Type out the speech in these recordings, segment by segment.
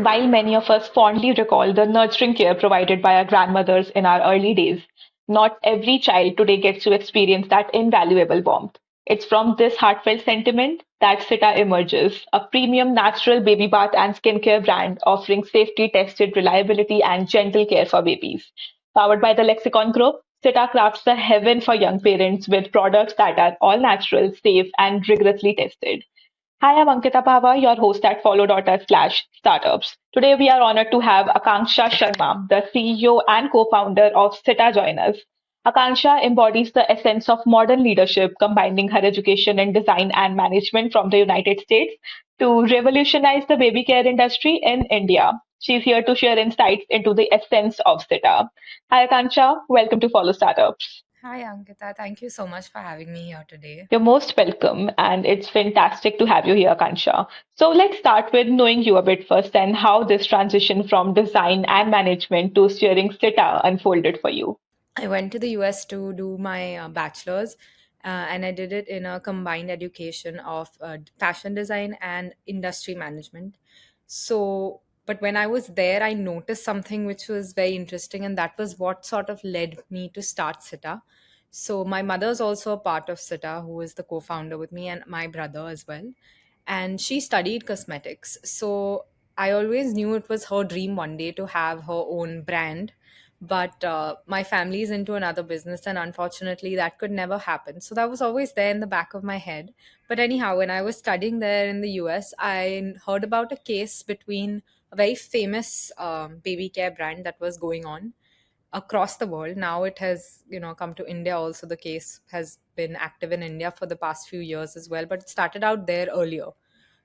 while many of us fondly recall the nurturing care provided by our grandmothers in our early days, not every child today gets to experience that invaluable warmth. It's from this heartfelt sentiment that CITTA emerges, a premium natural baby bath and skincare brand offering safety tested reliability and gentle care for babies. Powered by the Lexicon Group, CITTA crafts the heaven for young parents with products that are all natural, safe, and rigorously tested. Hi, I'm Ankita Pahwa, your host at follow.us/startups. Today, we are honored to have Akanksha Sharma, the CEO and co-founder of CITTA, join us. Akanksha embodies the essence of modern leadership, combining her education in design and management from the United States to revolutionize the baby care industry in India. She's here to share insights into the essence of CITTA. Hi, Akanksha. Welcome to Follow Startups. Hi, Ankita. Thank you so much for having me here today. You're most welcome, and it's fantastic to have you here, Kansha. So let's start with knowing you a bit first and how this transition from design and management to steering CITA unfolded for you. I went to the US to do my bachelor's, and I did it in a combined education of fashion design and industry management. But when I was there, I noticed something which was very interesting, and that was what sort of led me to start CITA. So, my mother is also a part of CITA, who is the co founder with me, and my brother as well. And she studied cosmetics. So, I always knew it was her dream one day to have her own brand, but my family is into another business, and unfortunately that could never happen. So that was always there in the back of my head. But anyhow, when I was studying there in the US, I heard about a case between a very famous baby care brand that was going on across the world. Now it has come to India also. The case has been active in India for the past few years as well, but it started out there earlier.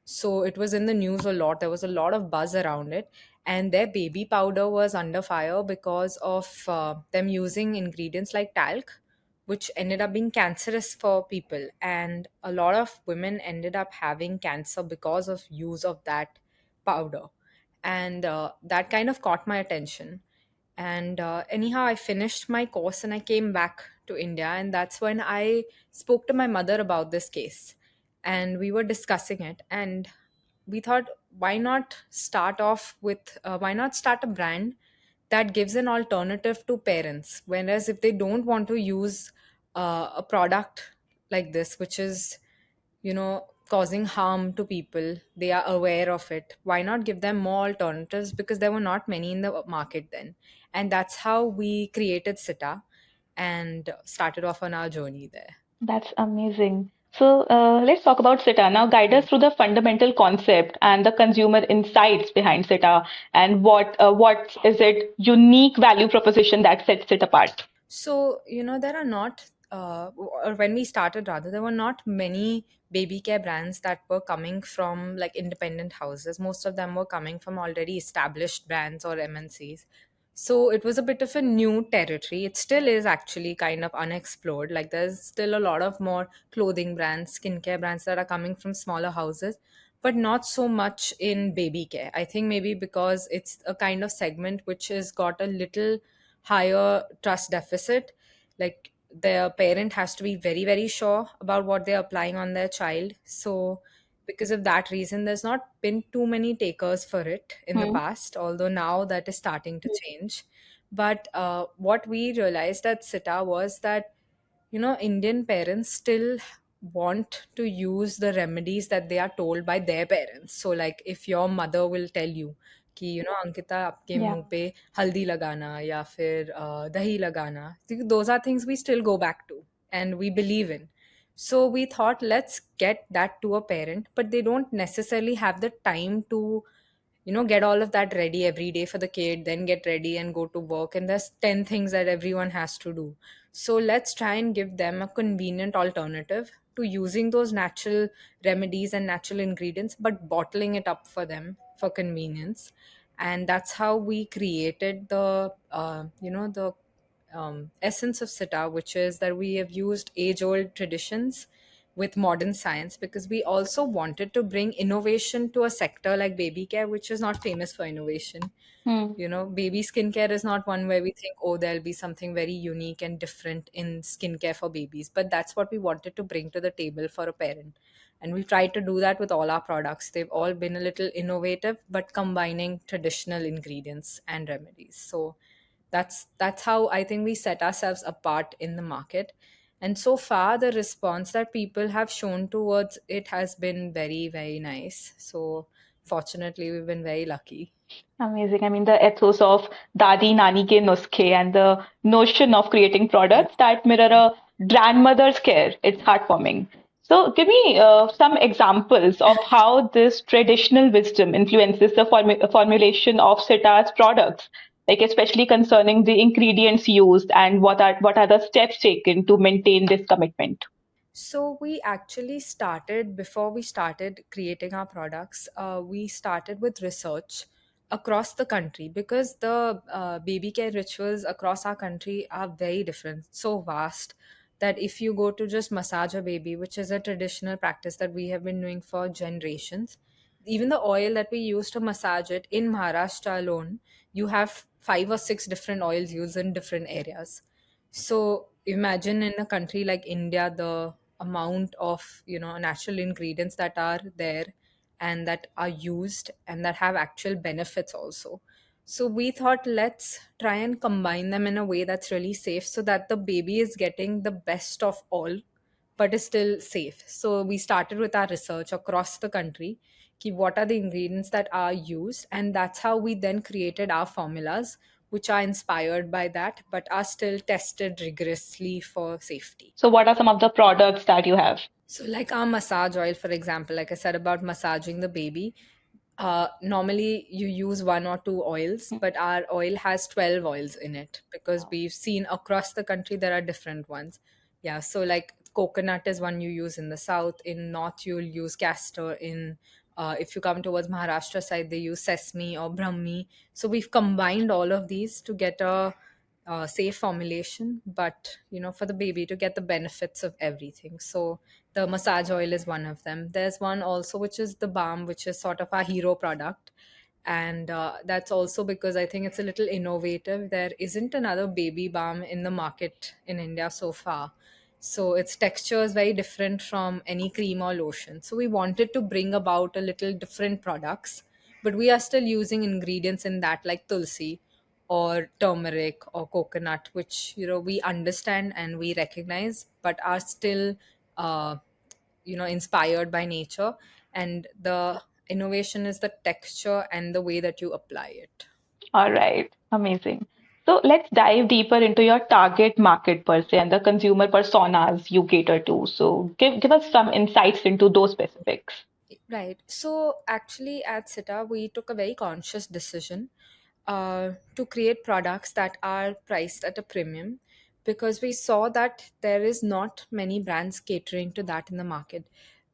So it was in the news a lot. There was a lot of buzz around it. And their baby powder was under fire because of them using ingredients like talc, which ended up being cancerous for people. And a lot of women ended up having cancer because of use of that powder. And that kind of caught my attention. And anyhow, I finished my course and I came back to India. And that's when I spoke to my mother about this case. And we were discussing it. And we thought, why not start a brand that gives an alternative to parents? Whereas if they don't want to use a product like this, which is causing harm to people, they are aware of it, why not give them more alternatives? Because there were not many in the market then. And that's how we created Sita and started off on our journey there. That's amazing. So let's talk about CITA. Now, guide us through the fundamental concept and the consumer insights behind CITA and what is it unique value proposition that sets it apart. So, there are not, or when we started rather, there were not many baby care brands that were coming from like independent houses. Most of them were coming from already established brands or MNCs. So it was a bit of a new territory. It still is actually kind of unexplored. Like there's still a lot of more clothing brands, skincare brands that are coming from smaller houses, but not so much in baby care. I think maybe because it's a kind of segment which has got a little higher trust deficit. Like their parent has to be very, very sure about what they're applying on their child. So, because of that reason, there's not been too many takers for it in the Hmm. past, although now that is starting to change. But what we realized at SITA was that Indian parents still want to use the remedies that they are told by their parents. So like if your mother will tell you कि अंकिता आपके Yeah. मुंह पे हल्दी लगाना या फिर दही लगाना, those are things we still go back to and we believe in. So we thought, let's get that to a parent, but they don't necessarily have the time to get all of that ready every day for the kid, then get ready and go to work. And there's 10 things that everyone has to do. So let's try and give them a convenient alternative to using those natural remedies and natural ingredients, but bottling it up for them for convenience. And that's how we created the essence of Sita, which is that we have used age old traditions with modern science, because we also wanted to bring innovation to a sector like baby care, which is not famous for innovation. Hmm. Baby skincare is not one where we think, oh, there'll be something very unique and different in skincare for babies. But that's what we wanted to bring to the table for a parent. And we tried to do that with all our products. They've all been a little innovative, but combining traditional ingredients and remedies. So that's how I think we set ourselves apart in the market. And so far, the response that people have shown towards it has been very, very nice. So fortunately, we've been very lucky. Amazing. I mean, the ethos of Dadi Nani ke nuskhe and the notion of creating Yeah. products that mirror a grandmother's care, it's heartwarming. So, give me some examples of how this traditional wisdom influences the formulation of Sita's products, like especially concerning the ingredients used and what are the steps taken to maintain this commitment. So we actually started, before we started creating our products, we started with research across the country, because the baby care rituals across our country are very different, so vast, that if you go to just massage a baby, which is a traditional practice that we have been doing for generations, even the oil that we use to massage it in Maharashtra alone, you have five or six different oils used in different areas. So imagine in a country like India, the amount of natural ingredients that are there and that are used and that have actual benefits also. So we thought, let's try and combine them in a way that's really safe, so that the baby is getting the best of all but is still safe. So we started with our research across the country. What are the ingredients that are used? And that's how we then created our formulas, which are inspired by that, but are still tested rigorously for safety. So, what are some of the products that you have? So, like our massage oil, for example, like I said about massaging the baby, normally you use one or two oils, but our oil has 12 oils in it, because Wow. we've seen across the country there are different ones. Yeah, so like coconut is one you use in the south, in north you'll use castor, in if you come towards Maharashtra side, they use sesame or brahmi. So we've combined all of these to get a safe formulation, but for the baby to get the benefits of everything. So the massage oil is one of them. There's one also which is the balm, which is sort of our hero product. And that's also because I think it's a little innovative. There isn't another baby balm in the market in India so far. So its texture is very different from any cream or lotion. So we wanted to bring about a little different products, but we are still using ingredients in that like tulsi or turmeric or coconut, which we understand and we recognize, but are still uh, inspired by nature. And the innovation is the texture and the way that you apply it. All right, amazing. So let's dive deeper into your target market per se and the consumer personas you cater to. So give us some insights into those specifics. Right. So actually, at CITTA, we took a very conscious decision to create products that are priced at a premium, because we saw that there is not many brands catering to that in the market.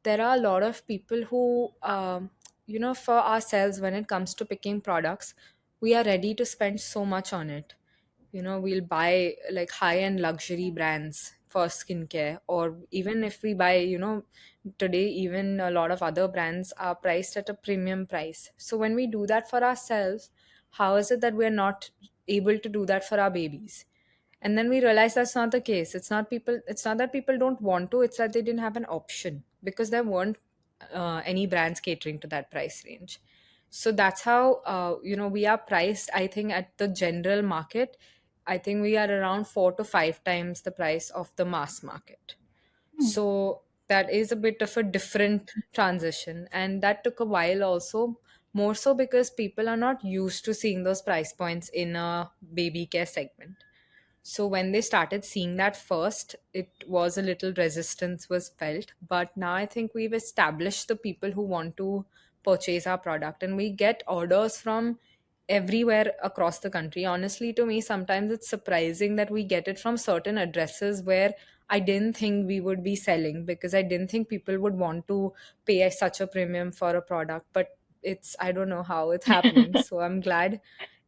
There are a lot of people who, for ourselves, when it comes to picking products, we are ready to spend so much on it. We'll buy like high end luxury brands for skincare, or even if we buy, today even a lot of other brands are priced at a premium price. So when we do that for ourselves, how is it that we're not able to do that for our babies? And then we realize that's not the case. It's not that people don't want to, it's that they didn't have an option, because there weren't any brands catering to that price range. So that's how we are priced. I think at the general market, I think we are around 4 to 5 times the price of the mass market. Hmm. So that is a bit of a different transition, and that took a while also, more so because people are not used to seeing those price points in a baby care segment. So when they started seeing that first, it was a little resistance was felt. But now I think we've established the people who want to purchase our product, and we get orders from everywhere across the country. Honestly, to me, sometimes it's surprising that we get it from certain addresses where I didn't think we would be selling, because I didn't think people would want to pay such a premium for a product. But I don't know how it's happening. So I'm glad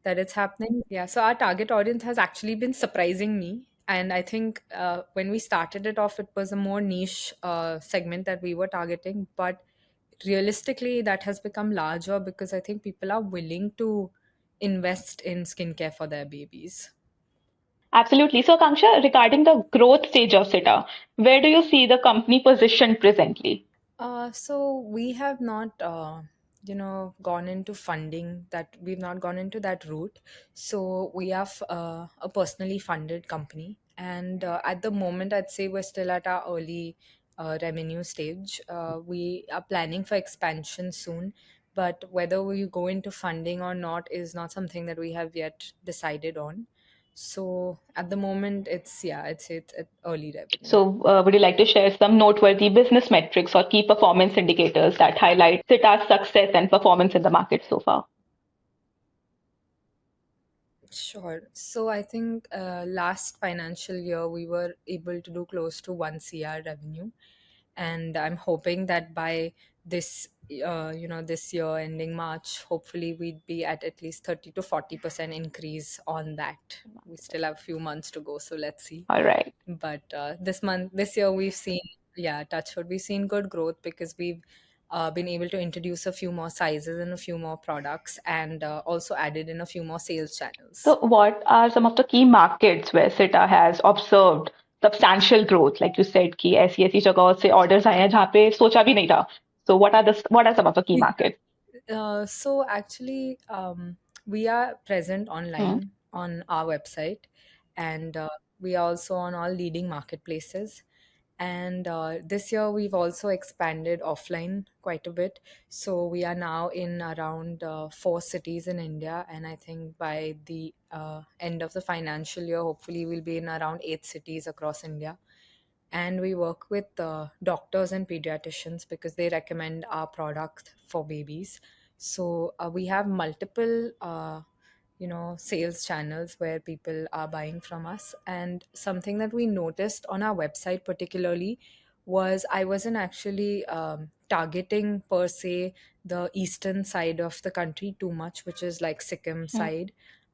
that it's happening. Yeah. So our target audience has actually been surprising me. And I think when we started it off, it was a more niche segment that we were targeting. But realistically, that has become larger because I think people are willing to invest in skincare for their babies. Absolutely. So, Akanksha, regarding the growth stage of SITA, where do you see the company positioned presently? So we have not, gone into funding that we've not gone into that route. So we are a personally funded company, and at the moment, I'd say we're still at our early revenue stage. We are planning for expansion soon, but whether we go into funding or not is not something that we have yet decided on. So at the moment, it's at early revenue. So, would you like to share some noteworthy business metrics or key performance indicators that highlight SITA's success and performance in the market so far? Sure. So I think last financial year we were able to do close to 1 CR revenue, and I'm hoping that by this this year ending March, hopefully we'd be at least 30 to 40% increase on that. We still have a few months to go, so let's see. All right. But this year, we've seen, yeah, touchwood, we've seen good growth because we've been able to introduce a few more sizes and a few more products, and also added in a few more sales channels. So, what are some of the key markets where SITA has observed substantial growth? Like you said, कि ऐसी ऐसी जगहों से orders आए हैं जहाँ पे सोचा भी नहीं था. So, what are some of the key markets? So actually, we are present Hmm. online on our website, and we are also on all leading marketplaces. And this year, we've also expanded offline quite a bit. So we are now in around 4 cities in India, and I think by the end of the financial year, hopefully, we'll be in around 8 cities across India. And we work with doctors and pediatricians because they recommend our product for babies. So we have multiple sales channels where people are buying from us. And something that we noticed on our website particularly was I wasn't actually targeting per se the eastern side of the country too much, which is like Sikkim Hmm. side,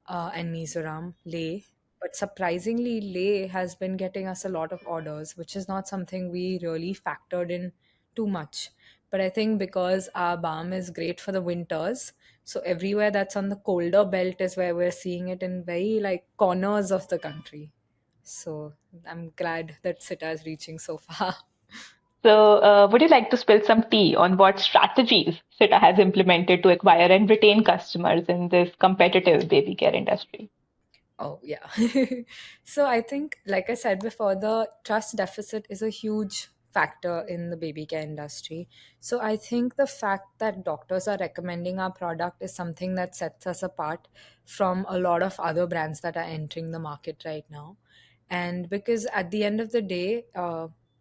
and Mizoram, Leh. But surprisingly, Leh has been getting us a lot of orders, which is not something we really factored in too much. But I think because our balm is great for the winters, so everywhere that's on the colder belt is where we're seeing it in very like corners of the country. So I'm glad that Sita is reaching so far. So, would you like to spill some tea on what strategies SITA has implemented to acquire and retain customers in this competitive baby care industry? Oh, yeah. So I think, like I said before, the trust deficit is a huge factor in the baby care industry. So I think the fact that doctors are recommending our product is something that sets us apart from a lot of other brands that are entering the market right now. And because at the end of the day,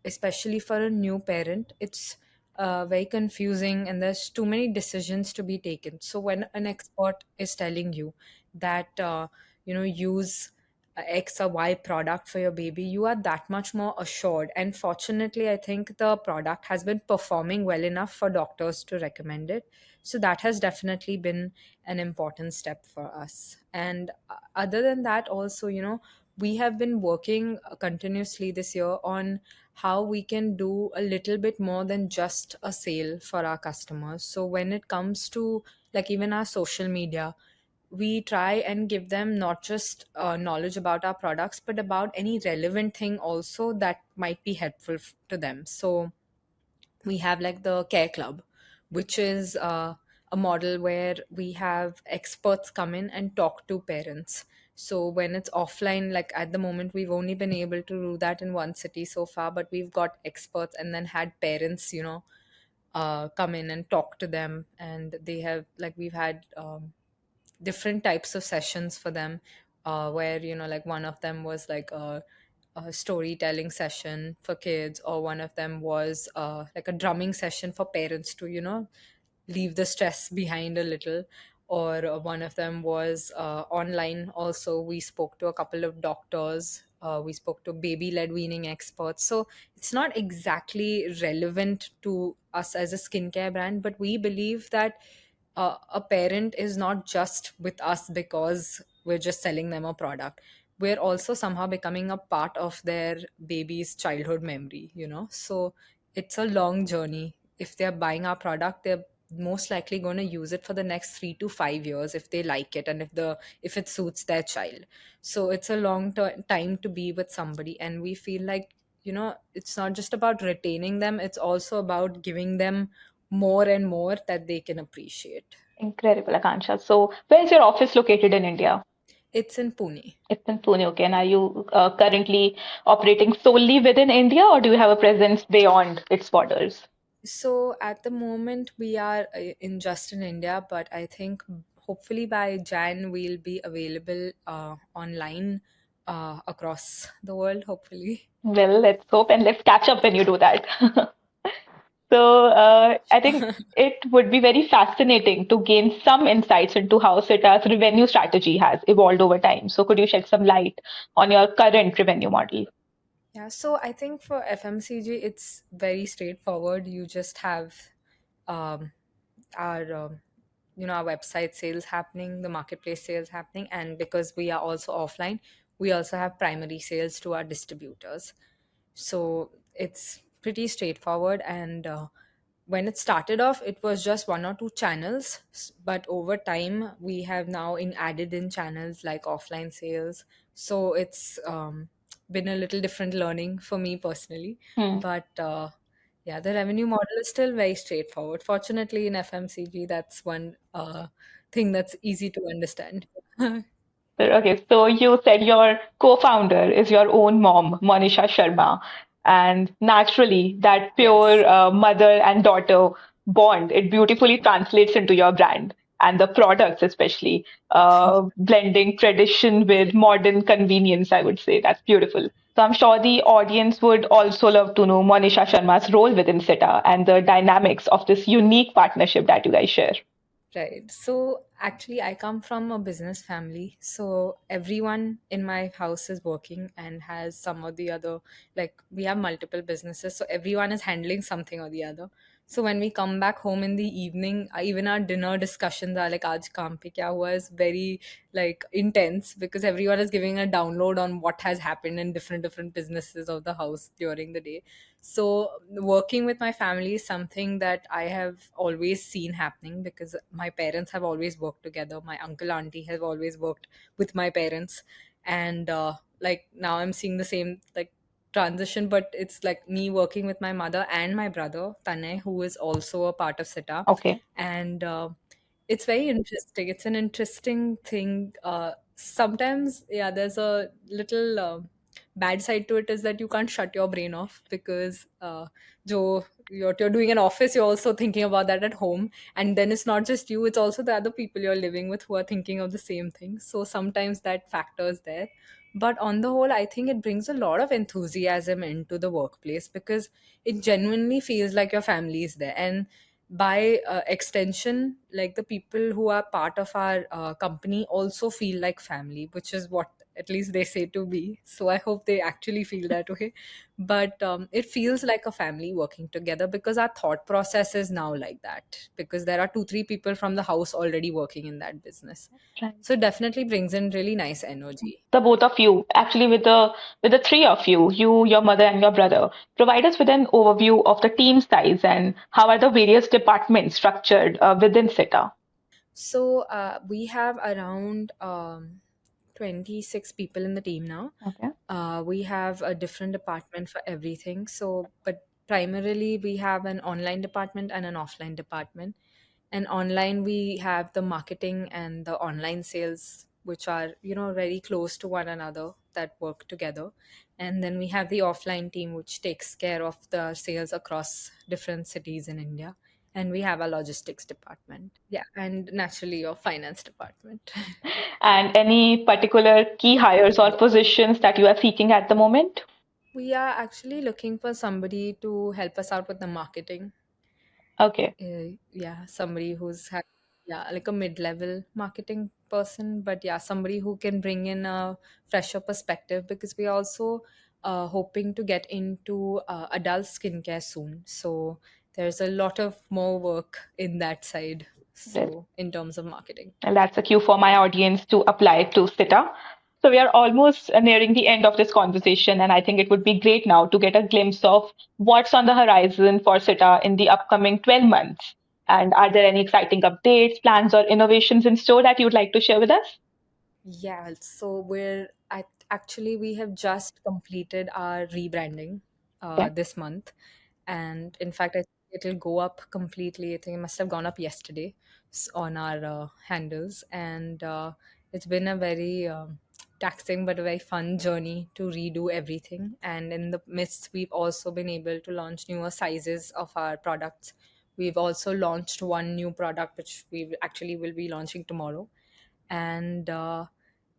especially for a new parent, it's very confusing and there's too many decisions to be taken. So when an expert is telling you that, use X or Y product for your baby, you are that much more assured. And fortunately, I think the product has been performing well enough for doctors to recommend it. So that has definitely been an important step for us. And other than that, also, we have been working continuously this year on how we can do a little bit more than just a sale for our customers. So when it comes to like even our social media, we try and give them not just knowledge about our products but about any relevant thing also that might be helpful to them. So we have like the care club, which is a model where we have experts come in and talk to parents. So when it's offline, like at the moment we've only been able to do that in 1 city so far, but we've got experts and then had parents come in and talk to them. And they have like we've had different types of sessions for them, where like one of them was like a storytelling session for kids, or one of them was like a drumming session for parents to leave the stress behind a little, or one of them was online. Also, we spoke to a couple of doctors, we spoke to baby led weaning experts. So it's not exactly relevant to us as a skincare brand, but we believe that a parent is not just with us because we're just selling them a product. we're also somehow becoming a part of their baby's childhood memory, So it's a long journey. If they're buying our product, they're most likely going to use it for the next 3 to 5 years if they like it and if it suits their child. So it's a long time to be with somebody, and we feel like, it's not just about retaining them, it's also about giving them more and more that they can appreciate. Incredible, Akanksha. So, where's your office located in India? It's in Pune. It's in Pune, okay. And are you currently operating solely within India, or do you have a presence beyond its borders? So at the moment we are in just in India, but I think hopefully by Jan we'll be available online across the world, hopefully. Well, let's hope and let's catch up when you do that. So, I think it would be very fascinating to gain some insights into how CITA's revenue strategy has evolved over time. So, could you shed some light on your current revenue model? Yeah, so I think for FMCG it's very straightforward. You just have um, our our website sales happening, the marketplace sales happening, and because we are also offline, we also have primary sales to our distributors. So it's pretty straightforward. And when it started off, it was just one or two channels, but over time we have now added in channels like offline sales. So it's been a little different learning for me personally, Hmm. but yeah, the revenue model is still very straightforward. Fortunately, in FMCG, that's one thing that's easy to understand. Okay, so you said your co-founder is your own mom, Monisha Sharma, and naturally that Yes. pure mother and daughter bond, it beautifully translates into your brand and the products especially, blending tradition with Yeah. modern convenience, I would say. That's beautiful. So I'm sure the audience would also love to know Monisha Sharma's role within CITTA and the dynamics of this unique partnership that you guys share. Right. So actually, I come from a business family. So everyone in my house is working and has some or the other, like we have multiple businesses. So everyone is handling something or the other. So when we come back home in the evening, even our dinner discussions are like, Aaj kaam pe kya hua, is very like intense because everyone is giving a download on what has happened in different businesses of the house during the day. So working with my family is something that I have always seen happening because my parents have always worked together. My uncle auntie have always worked with my parents, and like now I'm seeing the same like transition, but it's like me working with my mother and my brother Tanay, who is also a part of Sita. Okay. And it's very interesting. It's an interesting thing. Sometimes, yeah, there's a little bad side to it is that you can't shut your brain off because you're doing an office, you're also thinking about that at home. And then it's not just you, it's also the other people you're living with who are thinking of the same thing. So sometimes that factors there. But on the whole, I think it brings a lot of enthusiasm into the workplace because it genuinely feels like your family is there. And by extension, like the people who are part of our company also feel like family, which is what at least they say to me. So I hope they actually feel that way. But it feels like a family working together because our thought process is now like that, because there are 2 3 people from the house already working in that business. Right. So it definitely brings in really nice energy. The both of you, actually with the three of you, you, your mother and your brother, provide us with an overview of the team size and how are the various departments structured within CITA. So we have around 26 people in the team now. Okay. We have a different department for everything. So, but primarily we have an online department and an offline department. And online we have the marketing and the online sales, which are very close to one another, that work together. And then we have the offline team, which takes care of the sales across different cities in India. And we have a logistics department. Yeah, and naturally your finance department. And any particular key hires or Yeah. positions that you are seeking at the moment? We are actually looking for somebody to help us out with the marketing. Okay. Yeah, somebody yeah, like a mid-level marketing person, but yeah, somebody who can bring in a fresher perspective because we are also hoping to get into adult skincare soon. So there's a lot of more work in that side. Well, So in terms of marketing. and that's a cue for my audience to apply to CITA. So we are almost nearing the end of this conversation, and I think it would be great now to get a glimpse of what's on the horizon for SITA in the upcoming 12 months. And are there any exciting updates, plans, or innovations in store that you'd like to share with us? Yeah, so actually we have just completed our rebranding Okay. this month, and in fact, I think it'll go up completely. I think it must have gone up yesterday on our handles, and it's been a very taxing but a very fun journey to redo everything. And in the midst, we've also been able to launch newer sizes of our products. We've also launched one new product which we actually will be launching tomorrow, and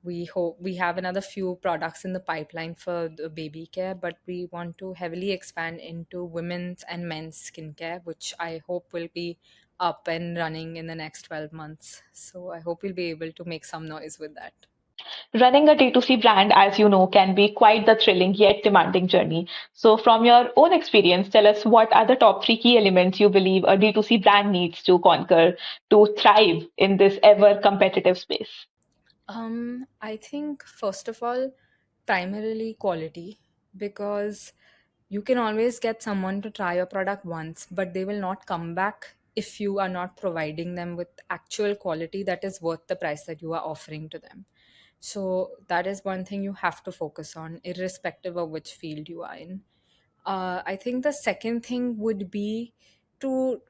we hope we have another few products in the pipeline for the baby care, but we want to heavily expand into women's and men's skincare, which I hope will be up and running in the next 12 months. So I hope we'll be able to make some noise with that. Running a D2C brand, as you know, can be quite the thrilling yet demanding journey. So, from your own experience, tell us what are the top three key elements you believe a D2C brand needs to conquer to thrive in this ever competitive space? I think first of all, primarily quality, because you can always get someone to try your product once, but they will not come back if you are not providing them with actual quality that is worth the price that you are offering to them. So that is one thing you have to focus on, irrespective of which field you are in. I think the second thing would be to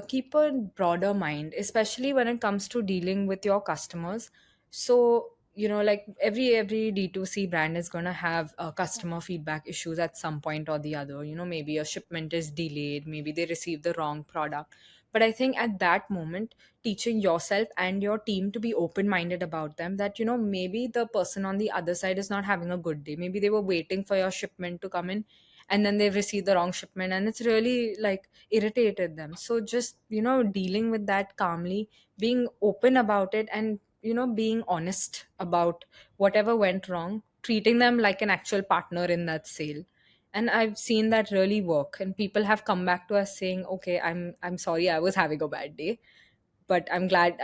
keep a broader mind, especially when it comes to dealing with your customers. So, like every D2C brand is going to have customer feedback issues at some point or the other. Maybe a shipment is delayed, maybe they receive the wrong product. But I think at that moment, teaching yourself and your team to be open minded about them, that, maybe the person on the other side is not having a good day. Maybe they were waiting for your shipment to come in, and then they've received the wrong shipment, and it's really like irritated them. So just, dealing with that calmly, being open about it, and, being honest about whatever went wrong, treating them like an actual partner in that sale. And I've seen that really work, and people have come back to us saying, okay, I'm sorry, I was having a bad day, but I'm glad,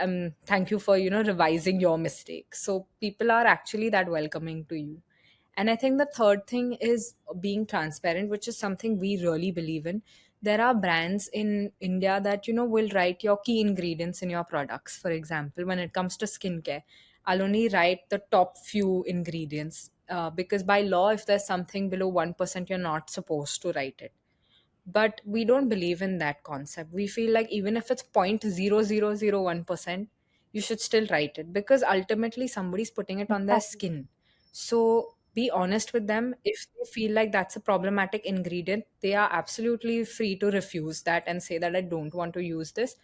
thank you for, revising your mistake. So people are actually that welcoming to you. And I think the third thing is being transparent, which is something we really believe in. There are brands in India that, will write your key ingredients in your products. For example, when it comes to skincare, I'll only write the top few ingredients, because by law, if there's something below 1%, you're not supposed to write it. But we don't believe in that concept. We feel like even if it's 0.0001%, you should still write it, because ultimately somebody's putting it on their Exactly. skin. So be honest with them. If they feel like that's a problematic ingredient, they are absolutely free to refuse that and say that I don't want to use this.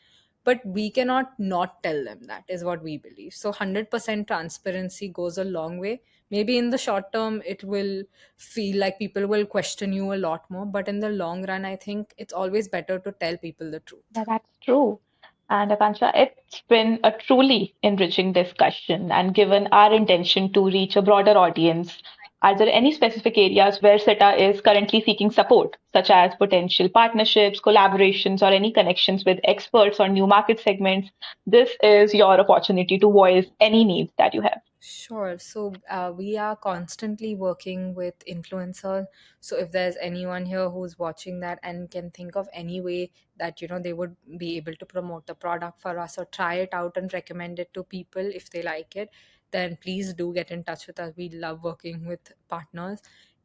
But we cannot not tell them. That is what we believe. So 100% transparency goes a long way. Maybe in the short term it will feel like people will question you a lot more, but in the long run, I think it's always better to tell people the truth. Yeah, that's true. And Akanksha, it's been a truly enriching discussion. And given our intention to reach a broader audience, are there any specific areas where SETA is currently seeking support, such as potential partnerships, collaborations, or any connections with experts or new market segments? This is your opportunity to voice any needs that you have. Sure. So we are constantly working with influencers. So if there's anyone here who's watching that and can think of any way that, they would be able to promote the product for us or try it out and recommend it to people if they like it, then please do get in touch with us. We love working with partners.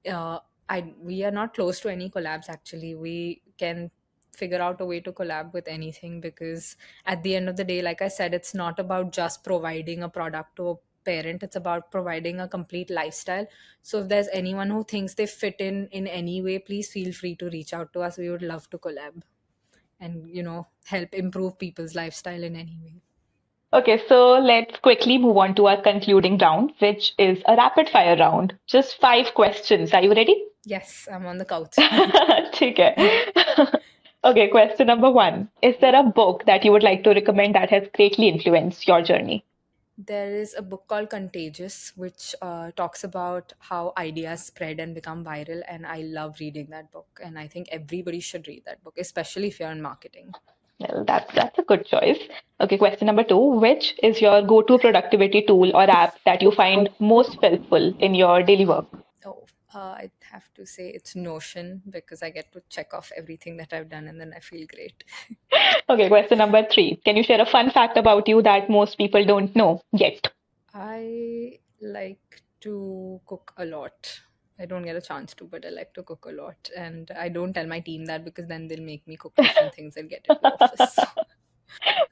Uh, we are not close to any collabs actually. We can figure out a way to collab with anything, because at the end of the day, like I said, it's not about just providing a product to a parent, it's about providing a complete lifestyle. So if there's anyone who thinks they fit in any way, please feel free to reach out to us. We would love to collab and, help improve people's lifestyle in any way. Okay, so let's quickly move on to our concluding round, which is a rapid fire round. Just 5 questions. Are you ready? Yes, I'm on the couch. ठीक है. Okay, question number one. Is there a book that you would like to recommend that has greatly influenced your journey? There is a book called Contagious, which talks about how ideas spread and become viral. And I love reading that book. And I think everybody should read that book, especially if you're in marketing. Well, that's a good choice. Okay, question number two. Which is your go-to productivity tool or app that you find most helpful in your daily work? Oh, I'd have to say it's Notion because I get to check off everything that I've done and then I feel great. Okay, question number three. Can you share a fun fact about you that most people don't know yet? I like to cook a lot. I don't get a chance to, but I like to cook a lot. And I don't tell my team that because then they'll make me cook different things and get into office.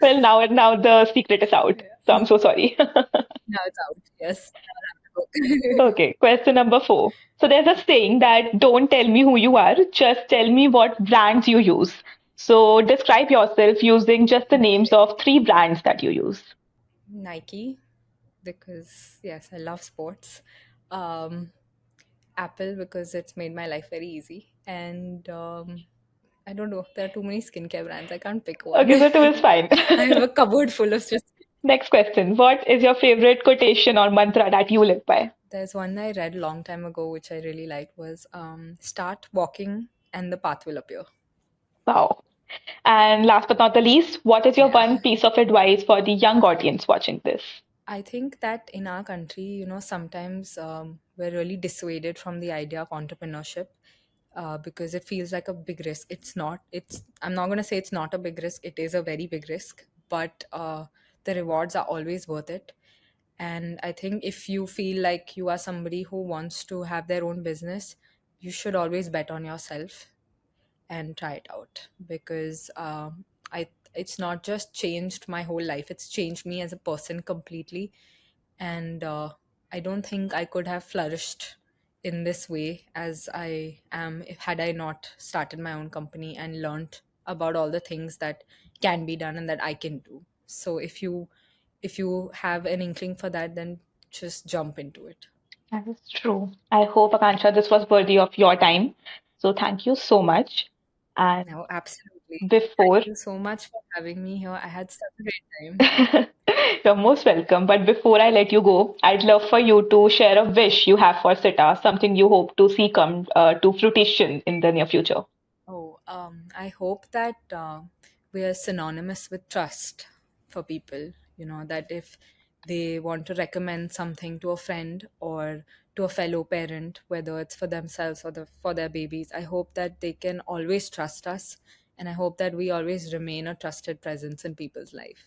Well, now the secret is out. So Yeah. I'm so sorry. Now it's out. Yes. Now I have to cook. Okay, question number four. So there's a saying that don't tell me who you are, just tell me what brands you use. So describe yourself using just the names Okay. of three brands that you use. Nike, because yes, I love sports. Um, Apple, because it's made my life very easy. And I don't know, there are too many skincare brands. I can't pick one. Okay, so two is fine. I have a cupboard full of just. Next question. What is your favorite quotation or mantra that you live by? There's one I read a long time ago, which I really liked, was start walking and the path will appear. Wow. And last but not the least, what is your Yeah. one piece of advice for the young audience watching this? I think that in our country, sometimes we're really dissuaded from the idea of entrepreneurship because it feels like a big risk. It's not. I'm not going to say it's not a big risk. It is a very big risk, but the rewards are always worth it. And I think if you feel like you are somebody who wants to have their own business, you should always bet on yourself and try it out because I it's not just changed my whole life, it's changed me as a person completely. And I don't think I could have flourished in this way as I am had I not started my own company and learned about all the things that can be done and that I can do. So if you have an inkling for that, then just jump into it. That is true. I hope, Akanksha, this was worthy of your time. So thank you so much. And No, absolutely. Thank before, you so much for having me here. I had such a great time. you're most welcome. But before I let you go, I'd love for you to share a wish you have for Sita, something you hope to see come to fruition in the near future. Oh, I hope that we are synonymous with trust for people. That if they want to recommend something to a friend or to a fellow parent, whether it's for themselves or for their babies, I hope that they can always trust us. And I hope that we always remain a trusted presence in people's life.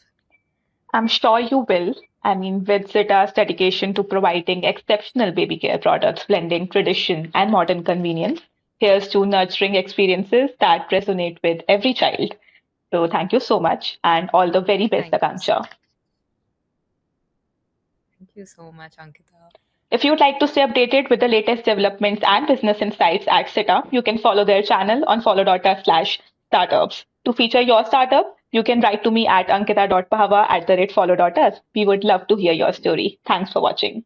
I'm sure you will. I mean, with Zeta's dedication to providing exceptional baby care products, blending tradition and modern convenience, here's to nurturing experiences that resonate with every child. So, thank you so much and all the very best, Thank you. Akanksha. Thank you so much, Ankita. If you'd like to stay updated with the latest developments and business insights at Sita, you can follow their channel on follow.us/startups. To feature your startup, you can write to me at ankita.pahava@follow.us. We would love to hear your story. Thanks for watching.